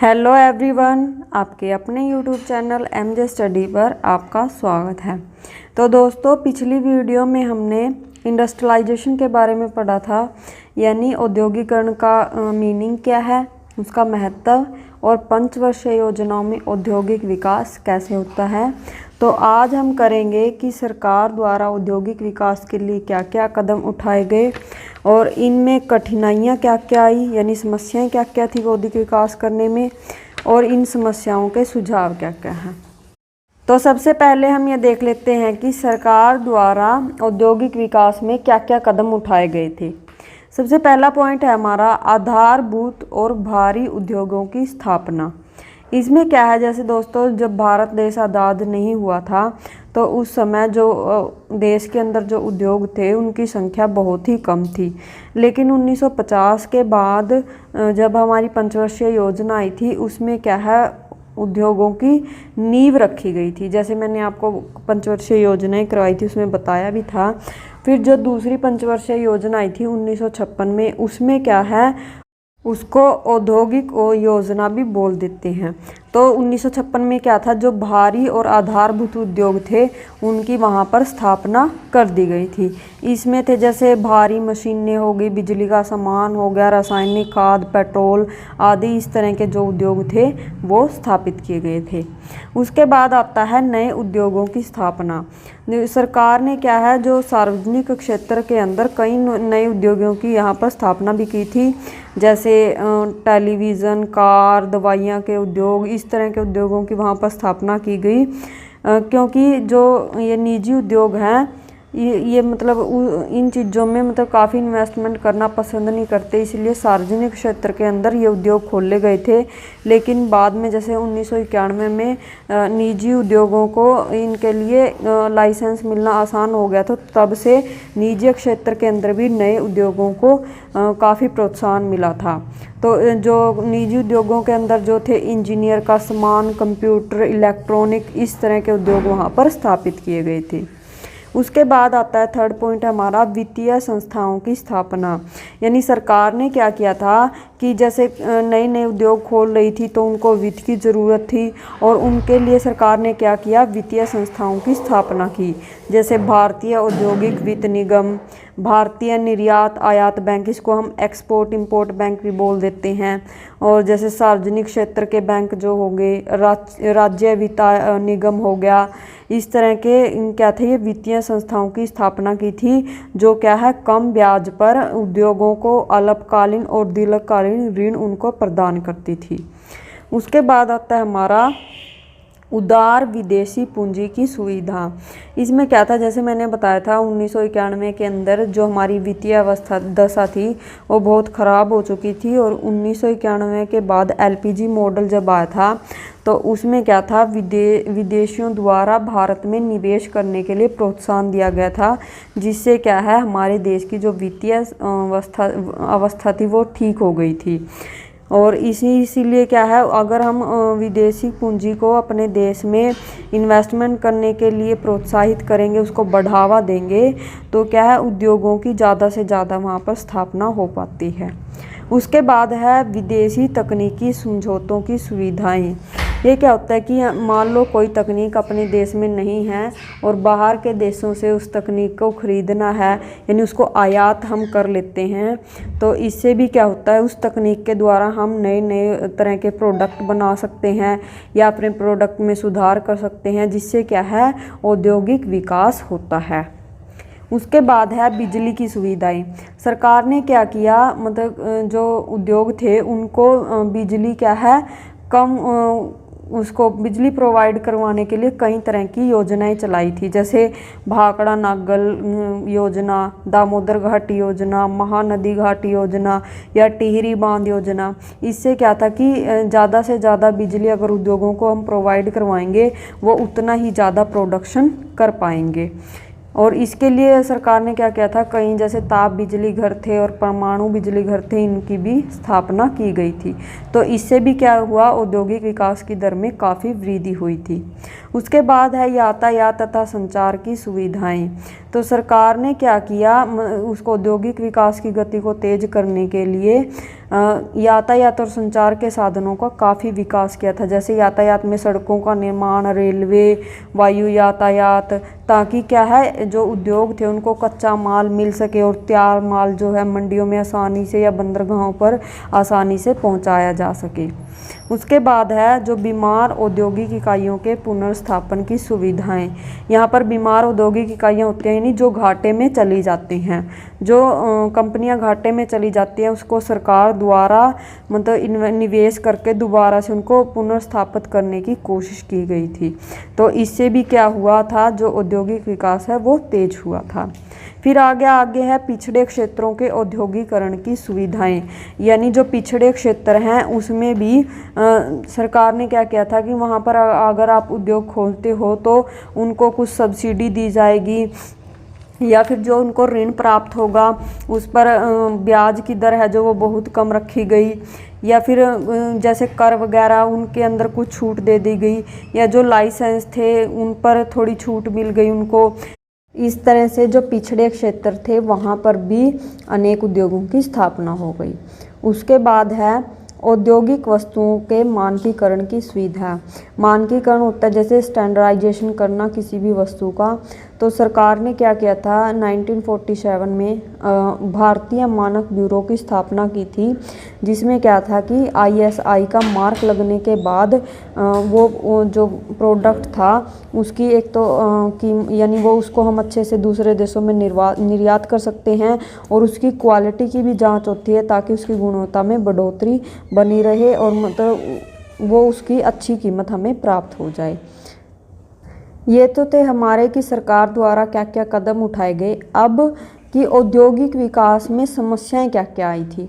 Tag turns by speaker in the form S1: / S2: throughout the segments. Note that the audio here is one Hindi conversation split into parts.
S1: हेलो एवरीवन, आपके अपने यूट्यूब चैनल एमजे स्टडी पर आपका स्वागत है। तो दोस्तों, पिछली वीडियो में हमने इंडस्ट्रियलाइजेशन के बारे में पढ़ा था, यानी औद्योगिकरण का मीनिंग क्या है, उसका महत्व और पंचवर्षीय योजनाओं में औद्योगिक विकास कैसे होता है। तो आज हम करेंगे कि सरकार द्वारा औद्योगिक विकास के लिए क्या क्या कदम उठाए गए और इनमें कठिनाइयाँ क्या क्या आई, यानी समस्याएं क्या क्या थी औद्योगिक विकास करने में, और इन समस्याओं के सुझाव क्या क्या हैं। तो सबसे पहले हम ये देख लेते हैं कि सरकार द्वारा औद्योगिक विकास में क्या क्या कदम उठाए गए थे। सबसे पहला पॉइंट है हमारा आधारभूत और भारी उद्योगों की स्थापना। इसमें क्या है, जैसे दोस्तों जब भारत देश आज़ाद नहीं हुआ था तो उस समय जो देश के अंदर जो उद्योग थे उनकी संख्या बहुत ही कम थी। लेकिन 1950 के बाद जब हमारी पंचवर्षीय योजना आई थी उसमें क्या है, उद्योगों की नींव रखी गई थी। जैसे मैंने आपको पंचवर्षीय योजनाएं करवाई थी उसमें बताया भी था। फिर जो दूसरी पंचवर्षीय योजना आई थी 1956 में, उसमें क्या है, उसको औद्योगिक योजना भी बोल देते हैं। तो 1956 में क्या था, जो भारी और आधारभूत उद्योग थे उनकी वहाँ पर स्थापना कर दी गई थी। इसमें थे जैसे भारी मशीनें हो गई, बिजली का सामान हो गया, रासायनिक खाद, पेट्रोल आदि, इस तरह के जो उद्योग थे वो स्थापित किए गए थे। उसके बाद आता है नए उद्योगों की स्थापना। सरकार ने क्या है, जो सार्वजनिक क्षेत्र के अंदर कई नए उद्योगों की यहाँ पर स्थापना भी की थी। जैसे टेलीविज़न, कार, दवाइयाँ के उद्योग, इस तरह के उद्योगों की वहाँ पर स्थापना की गई। क्योंकि जो ये निजी उद्योग हैं ये मतलब इन चीज़ों में मतलब काफ़ी इन्वेस्टमेंट करना पसंद नहीं करते, इसलिए सार्वजनिक क्षेत्र के अंदर ये उद्योग खोले गए थे। लेकिन बाद में जैसे 1991 में निजी उद्योगों को इनके लिए लाइसेंस मिलना आसान हो गया, तो तब से निजी क्षेत्र के अंदर भी नए उद्योगों को काफ़ी प्रोत्साहन मिला था। तो जो निजी उद्योगों के अंदर जो थे इंजीनियर का सामान, कंप्यूटर, इलेक्ट्रॉनिक, इस तरह के उद्योग वहाँ पर स्थापित किए गए थे। उसके बाद आता है थर्ड पॉइंट हमारा वित्तीय संस्थाओं की स्थापना। यानी सरकार ने क्या किया था कि जैसे नए नए उद्योग खोल रही थी तो उनको वित्त की ज़रूरत थी, और उनके लिए सरकार ने क्या किया, वित्तीय संस्थाओं की स्थापना की। जैसे भारतीय औद्योगिक वित्त निगम, भारतीय निर्यात आयात बैंक, इसको हम एक्सपोर्ट इंपोर्ट बैंक भी बोल देते हैं, और जैसे सार्वजनिक क्षेत्र के बैंक जो हो गए, राज्य वित्त निगम हो गया, इस तरह के क्या थे, ये वित्तीय संस्थाओं की स्थापना की थी, जो क्या है कम ब्याज पर उद्योगों को अल्पकालीन और दीर्घकालीन ऋण उनको प्रदान करती थी। उसके बाद आता है हमारा उदार विदेशी पूंजी की सुविधा। इसमें क्या था, जैसे मैंने बताया था 1991 के अंदर जो हमारी वित्तीय अवस्था दशा थी वो बहुत ख़राब हो चुकी थी, और 1991 के बाद एलपीजी मॉडल जब आया था तो उसमें क्या था, विदेशियों द्वारा भारत में निवेश करने के लिए प्रोत्साहन दिया गया था, जिससे क्या है हमारे देश की जो वित्तीय अवस्था थी वो ठीक हो गई थी। और इसीलिए क्या है, अगर हम विदेशी पूंजी को अपने देश में इन्वेस्टमेंट करने के लिए प्रोत्साहित करेंगे, उसको बढ़ावा देंगे, तो क्या है उद्योगों की ज़्यादा से ज़्यादा वहाँ पर स्थापना हो पाती है। उसके बाद है विदेशी तकनीकी समझौतों की सुविधाएं। ये क्या होता है कि मान लो कोई तकनीक अपने देश में नहीं है और बाहर के देशों से उस तकनीक को ख़रीदना है, यानी उसको आयात हम कर लेते हैं, तो इससे भी क्या होता है, उस तकनीक के द्वारा हम नए नए तरह के प्रोडक्ट बना सकते हैं या अपने प्रोडक्ट में सुधार कर सकते हैं, जिससे क्या है औद्योगिक विकास होता है। उसके बाद है बिजली की सुविधाएं। सरकार ने क्या किया, मतलब जो उद्योग थे उनको बिजली क्या है कम उसको बिजली प्रोवाइड करवाने के लिए कई तरह की योजनाएं चलाई थी। जैसे भाखड़ा नागल योजना, दामोदर घाटी योजना, महानदी घाटी योजना या टिहरी बांध योजना। इससे क्या था कि ज़्यादा से ज़्यादा बिजली अगर उद्योगों को हम प्रोवाइड करवाएंगे वो उतना ही ज़्यादा प्रोडक्शन कर पाएंगे। और इसके लिए सरकार ने क्या किया था, कई जैसे ताप बिजली घर थे और परमाणु बिजली घर थे, इनकी भी स्थापना की गई थी। तो इससे भी क्या हुआ, औद्योगिक विकास की दर में काफ़ी वृद्धि हुई थी। उसके बाद है यातायात तथा संचार की सुविधाएं। तो सरकार ने क्या किया, उसको औद्योगिक विकास की गति को तेज करने के लिए यातायात और संचार के साधनों का काफ़ी विकास किया था। जैसे यातायात में सड़कों का निर्माण, रेलवे, वायु यातायात, ताकि क्या है जो उद्योग थे उनको कच्चा माल मिल सके और तैयार माल जो है मंडियों में आसानी से या बंदरगाहों पर आसानी से पहुंचाया जा सके। उसके बाद है जो बीमार औद्योगिक इकाइयों के पुनर्स्थापन की सुविधाएं। यहाँ पर बीमार औद्योगिक इकाइयाँ होती हैं यानी जो घाटे में चली जाती हैं, जो कंपनियां घाटे में चली जाती हैं उसको सरकार द्वारा मतलब निवेश करके दोबारा से उनको पुनर्स्थापित करने की कोशिश की गई थी। तो इससे भी क्या हुआ था, जो औद्योगिक विकास है वो तेज हुआ था। फिर आगे है पिछड़े क्षेत्रों के औद्योगिकरण की सुविधाएं। यानी जो पिछड़े क्षेत्र हैं उसमें भी सरकार ने क्या किया था कि वहाँ पर अगर आप उद्योग खोलते हो तो उनको कुछ सब्सिडी दी जाएगी, या फिर जो उनको ऋण प्राप्त होगा उस पर ब्याज की दर है जो वो बहुत कम रखी गई, या फिर जैसे कर वगैरह उनके अंदर कुछ छूट दे दी गई, या जो लाइसेंस थे उन पर थोड़ी छूट मिल गई उनको। इस तरह से जो पिछड़े क्षेत्र थे वहाँ पर भी अनेक उद्योगों की स्थापना हो गई। उसके बाद है औद्योगिक वस्तुओं के मानकीकरण की सुविधा। मानकीकरण होता है जैसे स्टैंडर्डाइजेशन करना किसी भी वस्तु का। तो सरकार ने क्या किया था, 1947 में भारतीय मानक ब्यूरो की स्थापना की थी, जिसमें क्या था कि ISI का मार्क लगने के बाद वो जो प्रोडक्ट था उसकी एक तो यानी वो उसको हम अच्छे से दूसरे देशों में निर्यात कर सकते हैं, और उसकी क्वालिटी की भी जांच होती है ताकि उसकी गुणवत्ता में बढ़ोतरी बनी रहे और मतलब वो उसकी अच्छी कीमत हमें प्राप्त हो जाए। ये तो थे हमारे कि सरकार द्वारा क्या क्या कदम उठाए गए। अब कि औद्योगिक विकास में समस्याएं क्या क्या आई थी।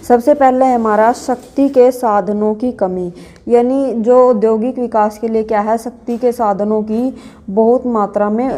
S1: सबसे पहले हमारा शक्ति के साधनों की कमी। यानी जो औद्योगिक विकास के लिए क्या है, शक्ति के साधनों की बहुत मात्रा में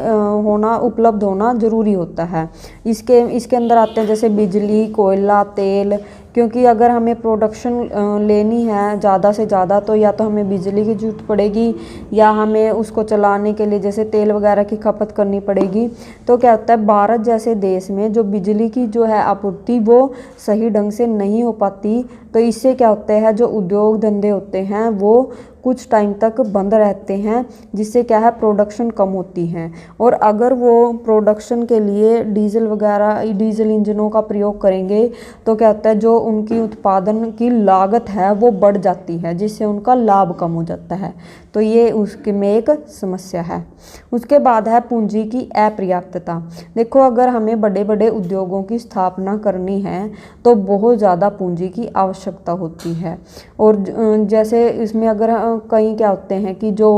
S1: उपलब्ध होना ज़रूरी होता है। इसके अंदर आते हैं जैसे बिजली, कोयला, तेल। क्योंकि अगर हमें प्रोडक्शन लेनी है ज़्यादा से ज़्यादा तो या तो हमें बिजली की ज़रूरत पड़ेगी, या हमें उसको चलाने के लिए जैसे तेल वगैरह की खपत करनी पड़ेगी। तो क्या होता है, भारत जैसे देश में जो बिजली की जो है आपूर्ति वो सही ढंग से नहीं हो पाती। तो इससे क्या होता है, जो उद्योग धंधे होते हैं वो कुछ टाइम तक बंद रहते हैं, जिससे क्या है प्रोडक्शन कम होती है। और अगर वो प्रोडक्शन के लिए डीजल इंजनों का प्रयोग करेंगे तो क्या होता है, जो उनकी उत्पादन की लागत है वो बढ़ जाती है, जिससे उनका लाभ कम हो जाता है। तो ये उसके में एक समस्या है। उसके बाद है पूंजी की अपर्याप्तता। देखो, अगर हमें बड़े बड़े उद्योगों की स्थापना करनी है तो बहुत ज़्यादा पूंजी की आवश्यकता होती है। और जैसे इसमें अगर कहीं क्या होते हैं कि जो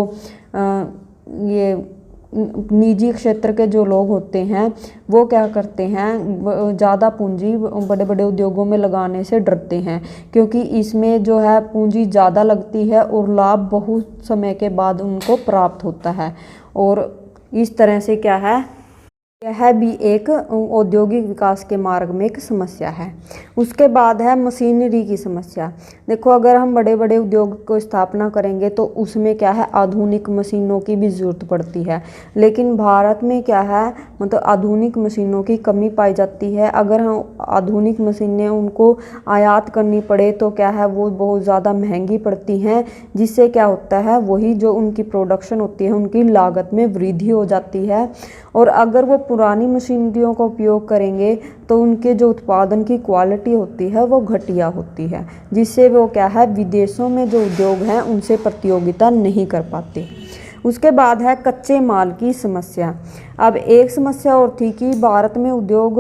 S1: ये निजी क्षेत्र के जो लोग होते हैं वो क्या करते हैं, ज़्यादा पूंजी बड़े बड़े उद्योगों में लगाने से डरते हैं, क्योंकि इसमें जो है पूंजी ज़्यादा लगती है और लाभ बहुत समय के बाद उनको प्राप्त होता है। और इस तरह से क्या है, यह भी एक औद्योगिक विकास के मार्ग में एक समस्या है। उसके बाद है मशीनरी की समस्या। देखो, अगर हम बड़े बड़े उद्योग को स्थापना करेंगे तो उसमें क्या है, आधुनिक मशीनों की भी ज़रूरत पड़ती है। लेकिन भारत में क्या है, मतलब आधुनिक मशीनों की कमी पाई जाती है। अगर हम आधुनिक मशीनें उनको आयात करनी पड़े तो क्या है, वो बहुत ज़्यादा महंगी पड़ती हैं, जिससे क्या होता है, वही जो उनकी प्रोडक्शन होती है उनकी लागत में वृद्धि हो जाती है। और अगर वो पुरानी मशीनरियों का उपयोग करेंगे तो उनके जो उत्पादन की क्वालिटी होती है वो घटिया होती है, जिससे वो क्या है, विदेशों में जो उद्योग हैं उनसे प्रतियोगिता नहीं कर पाते। उसके बाद है कच्चे माल की समस्या। अब एक समस्या और थी कि भारत में उद्योग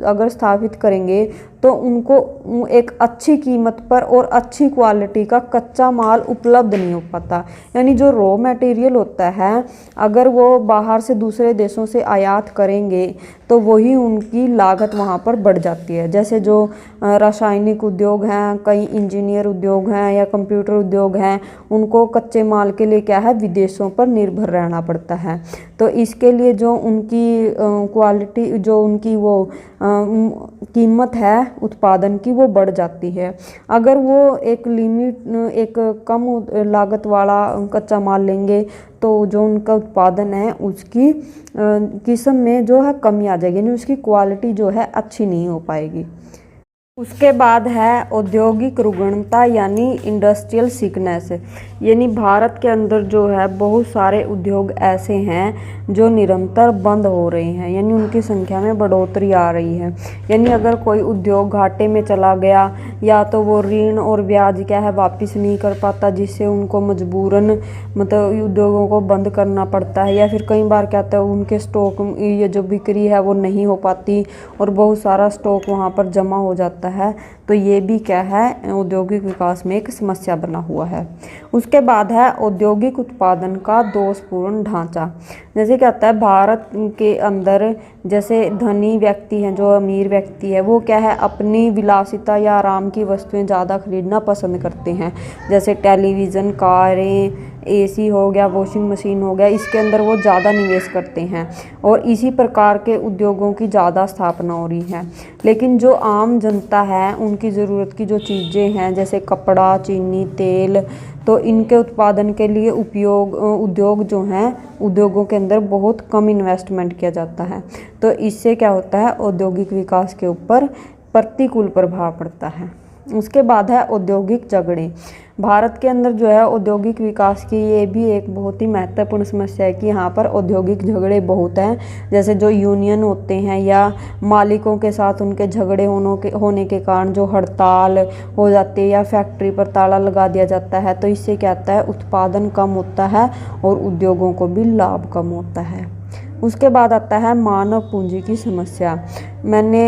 S1: अगर स्थापित करेंगे तो उनको एक अच्छी कीमत पर और अच्छी क्वालिटी का कच्चा माल उपलब्ध नहीं हो पाता। यानी जो रॉ मटेरियल होता है, अगर वो बाहर से दूसरे देशों से आयात करेंगे तो वही उनकी लागत वहाँ पर बढ़ जाती है। जैसे जो रासायनिक उद्योग हैं, कई इंजीनियर उद्योग हैं या कंप्यूटर उद्योग हैं, उनको कच्चे माल के लिए क्या है, विदेशों पर निर्भर रहना पड़ता है। तो इसके लिए जो उनकी क्वालिटी, जो उनकी वो कीमत है उत्पादन की, वो बढ़ जाती है। अगर वो एक कम लागत वाला कच्चा माल लेंगे तो जो उनका उत्पादन है उसकी किस्म में जो है कमी आ जाएगी, यानी उसकी क्वालिटी जो है अच्छी नहीं हो पाएगी। उसके बाद है औद्योगिक रुग्णता यानी इंडस्ट्रियल सिकनेस। यानी भारत के अंदर जो है बहुत सारे उद्योग ऐसे हैं जो निरंतर बंद हो रहे हैं, यानी उनकी संख्या में बढ़ोतरी आ रही है। यानी अगर कोई उद्योग घाटे में चला गया या तो वो ऋण और ब्याज क्या है वापस नहीं कर पाता, जिससे उनको मजबूरन मतलब उद्योगों को बंद करना पड़ता है, या फिर कई बार क्या होता है उनके स्टॉक ये जो बिक्री है वो नहीं हो पाती और बहुत सारा स्टॉक वहाँ पर जमा हो जाता है। तो ये भी क्या है औद्योगिक विकास में एक समस्या बना हुआ है। उसके बाद है औद्योगिक उत्पादन का दोषपूर्ण ढांचा। जैसे क्या होता है भारत के अंदर जैसे धनी व्यक्ति हैं, जो अमीर व्यक्ति है वो क्या है अपनी विलासिता या आराम की वस्तुएं ज़्यादा खरीदना पसंद करते हैं। जैसे टेलीविज़न, कारें, एसी हो गया, वॉशिंग मशीन हो गया, इसके अंदर वो ज़्यादा निवेश करते हैं और इसी प्रकार के उद्योगों की ज़्यादा स्थापना हो रही है। लेकिन जो आम जनता है उनकी ज़रूरत की जो चीज़ें हैं जैसे कपड़ा, चीनी, तेल, तो इनके उत्पादन के लिए उद्योग जो हैं उद्योगों के अंदर बहुत कम इन्वेस्टमेंट किया जाता है। तो इससे क्या होता है औद्योगिक विकास के ऊपर प्रतिकूल प्रभाव पड़ता है। उसके बाद है औद्योगिक झगड़े। भारत के अंदर जो है औद्योगिक विकास की ये भी एक बहुत ही महत्वपूर्ण समस्या है कि यहाँ पर औद्योगिक झगड़े बहुत हैं। जैसे जो यूनियन होते हैं या मालिकों के साथ उनके झगड़े होने के कारण जो हड़ताल हो जाती है या फैक्ट्री पर ताला लगा दिया जाता है, तो इससे क्या होता है उत्पादन कम होता है और उद्योगों को भी लाभ कम होता है। उसके बाद आता है मानव पूंजी की समस्या। मैंने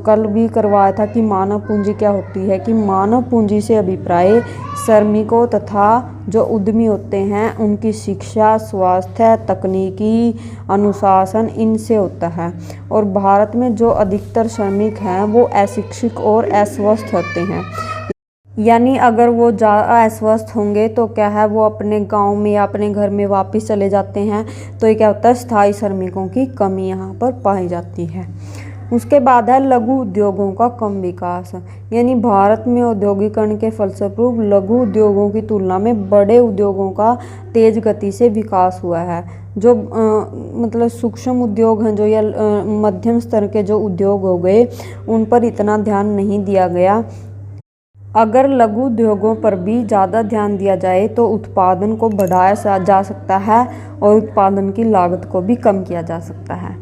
S1: कल भी करवाया था कि मानव पूंजी क्या होती है, कि मानव पूंजी से अभिप्राय श्रमिकों तथा जो उद्यमी होते हैं उनकी शिक्षा, स्वास्थ्य, तकनीकी अनुशासन इनसे होता है। और भारत में जो अधिकतर श्रमिक हैं वो अशिक्षित और अस्वस्थ होते हैं। यानी अगर वो अस्वस्थ होंगे तो क्या है वो अपने गांव में या अपने घर में वापस चले जाते हैं। तो ये क्या होता है स्थायी श्रमिकों की कमी यहाँ पर पाई जाती है। उसके बाद है लघु उद्योगों का कम विकास। यानी भारत में औद्योगिकरण के फलस्वरूप लघु उद्योगों की तुलना में बड़े उद्योगों का तेज गति से विकास हुआ है। जो मतलब सूक्ष्म उद्योग हैं जो या मध्यम स्तर के जो उद्योग हो गए उन पर इतना ध्यान नहीं दिया गया। अगर लघु उद्योगों पर भी ज़्यादा ध्यान दिया जाए तो उत्पादन को बढ़ाया जा सकता है और उत्पादन की लागत को भी कम किया जा सकता है।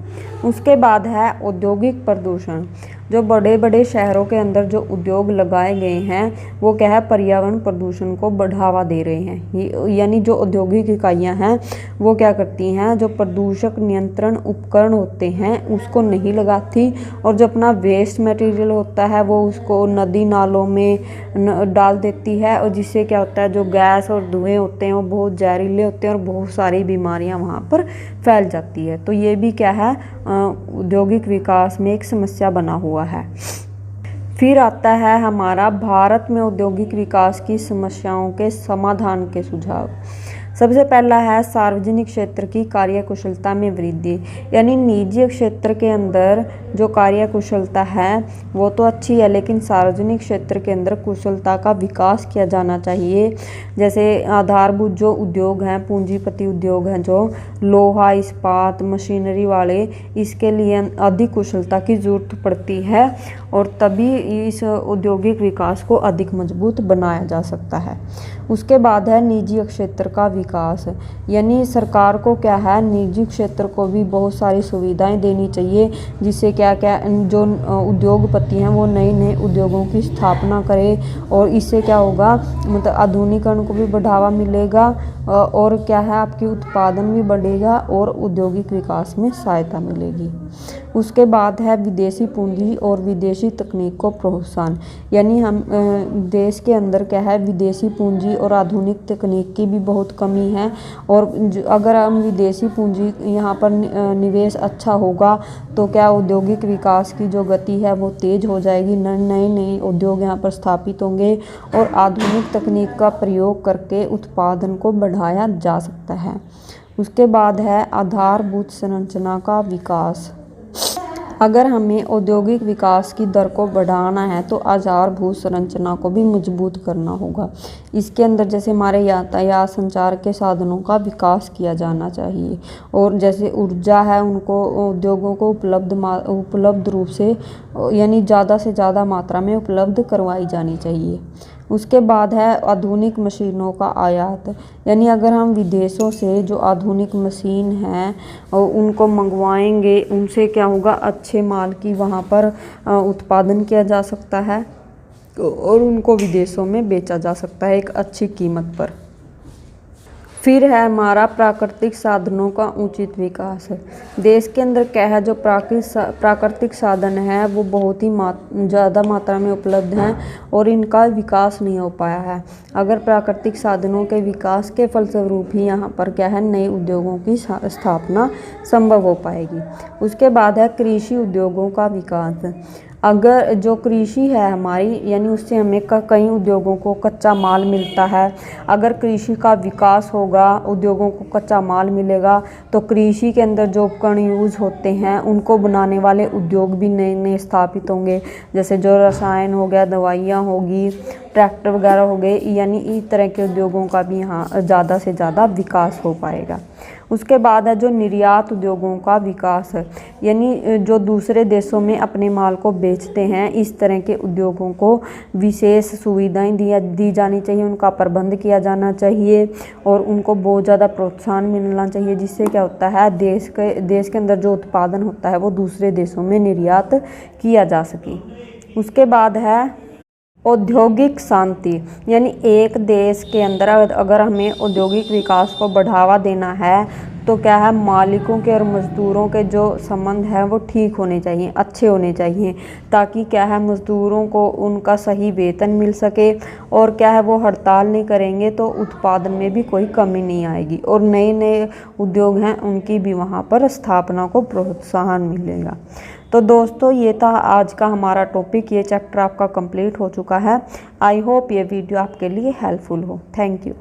S1: उसके बाद है औद्योगिक प्रदूषण। जो बड़े बड़े शहरों के अंदर जो उद्योग लगाए गए हैं वो क्या है पर्यावरण प्रदूषण को बढ़ावा दे रहे हैं। यानी जो औद्योगिक इकाइयां हैं वो क्या करती हैं, जो प्रदूषक नियंत्रण उपकरण होते हैं उसको नहीं लगाती और जो अपना वेस्ट मटेरियल होता है वो उसको नदी नालों में डाल देती है, और जिससे क्या होता है जो गैस और धुएं होते हैं वो बहुत जहरीले होते हैं और बहुत सारी बीमारियां वहाँ पर फैल जाती है। तो ये भी क्या है औद्योगिक विकास में एक समस्या बना हुआ है। फिर आता है हमारा भारत में औद्योगिक विकास की समस्याओं के समाधान के सुझाव। सबसे पहला है सार्वजनिक क्षेत्र की कार्यकुशलता में वृद्धि। यानी निजी क्षेत्र के अंदर जो कार्यकुशलता है वो तो अच्छी है, लेकिन सार्वजनिक क्षेत्र के अंदर कुशलता का विकास किया जाना चाहिए। जैसे आधारभूत जो उद्योग हैं, पूंजीपति उद्योग हैं, जो लोहा, इस्पात, मशीनरी वाले, इसके लिए अधिक कुशलता की ज़रूरत पड़ती है और तभी इस औद्योगिक विकास को अधिक मजबूत बनाया जा सकता है। उसके बाद है निजी क्षेत्र का विकास। यानी सरकार को क्या है निजी क्षेत्र को भी बहुत सारी सुविधाएं देनी चाहिए, जिससे क्या क्या जो उद्योगपति हैं वो नए नए उद्योगों की स्थापना करें और इससे क्या होगा मतलब आधुनिकीकरण को भी बढ़ावा मिलेगा और क्या है आपकी उत्पादन भी बढ़ेगा और औद्योगिक विकास में सहायता मिलेगी। उसके बाद है विदेशी पूंजी और विदेशी तकनीक को प्रोत्साहन। यानी हम देश के अंदर क्या है विदेशी पूंजी और आधुनिक तकनीक की भी बहुत कमी है, और अगर हम विदेशी पूंजी यहाँ पर निवेश अच्छा होगा तो क्या औद्योगिक विकास की जो गति है वो तेज हो जाएगी। नए नए उद्योग यहाँ पर स्थापित होंगे और आधुनिक तकनीक का प्रयोग करके उत्पादन को बढ़ाया जा सकता है। उसके बाद है आधारभूत संरचना का विकास। अगर हमें औद्योगिक विकास की दर को बढ़ाना है तो आधारभूत संरचना को भी मजबूत करना होगा। इसके अंदर जैसे हमारे यातायात संचार के साधनों का विकास किया जाना चाहिए, और जैसे ऊर्जा है उनको उद्योगों को उपलब्ध रूप से यानी ज़्यादा से ज़्यादा मात्रा में उपलब्ध करवाई जानी चाहिए। उसके बाद है आधुनिक मशीनों का आयात, यानी अगर हम विदेशों से जो आधुनिक मशीन हैं उनको मंगवाएंगे, उनसे क्या होगा, अच्छे माल की वहाँ पर उत्पादन किया जा सकता है और उनको विदेशों में बेचा जा सकता है एक अच्छी कीमत पर। फिर है हमारा प्राकृतिक साधनों का उचित विकास। देश के अंदर क्या है, जो प्राकृतिक साधन है वो बहुत ही ज़्यादा मात्रा में उपलब्ध हैं और इनका विकास नहीं हो पाया है। अगर प्राकृतिक साधनों के विकास के फलस्वरूप ही यहाँ पर क्या है, नए उद्योगों की स्थापना संभव हो पाएगी। उसके बाद है कृषि उद्योगों का विकास। अगर जो कृषि है हमारी, यानी उससे हमें कई उद्योगों को कच्चा माल मिलता है। अगर कृषि का विकास होगा, उद्योगों को कच्चा माल मिलेगा, तो कृषि के अंदर जो उपकरण यूज़ होते हैं उनको बनाने वाले उद्योग भी नए नए स्थापित होंगे। जैसे जो रसायन हो गया, दवाइयाँ होगी, ट्रैक्टर वगैरह हो गए, यानी इस तरह के उद्योगों का भी यहाँ ज़्यादा से ज़्यादा विकास हो पाएगा। उसके बाद है जो निर्यात उद्योगों का विकास है, यानी जो दूसरे देशों में अपने माल को बेचते हैं, इस तरह के उद्योगों को विशेष सुविधाएं दी जानी चाहिए, उनका प्रबंध किया जाना चाहिए और उनको बहुत ज़्यादा प्रोत्साहन मिलना चाहिए, जिससे क्या होता है, देश के अंदर जो उत्पादन होता है वो दूसरे देशों में निर्यात किया जा सके। उसके बाद है औद्योगिक शांति, यानी एक देश के अंदर अगर हमें औद्योगिक विकास को बढ़ावा देना है तो क्या है, मालिकों के और मज़दूरों के जो संबंध है वो ठीक होने चाहिए, अच्छे होने चाहिए, ताकि क्या है, मज़दूरों को उनका सही वेतन मिल सके और क्या है, वो हड़ताल नहीं करेंगे तो उत्पादन में भी कोई कमी नहीं आएगी और नए नए उद्योग हैं उनकी भी वहाँ पर स्थापना को प्रोत्साहन मिलेगा। तो दोस्तों ये था आज का हमारा टॉपिक, ये चैप्टर आपका कंप्लीट हो चुका है। आई होप ये वीडियो आपके लिए हेल्पफुल हो। Thank you.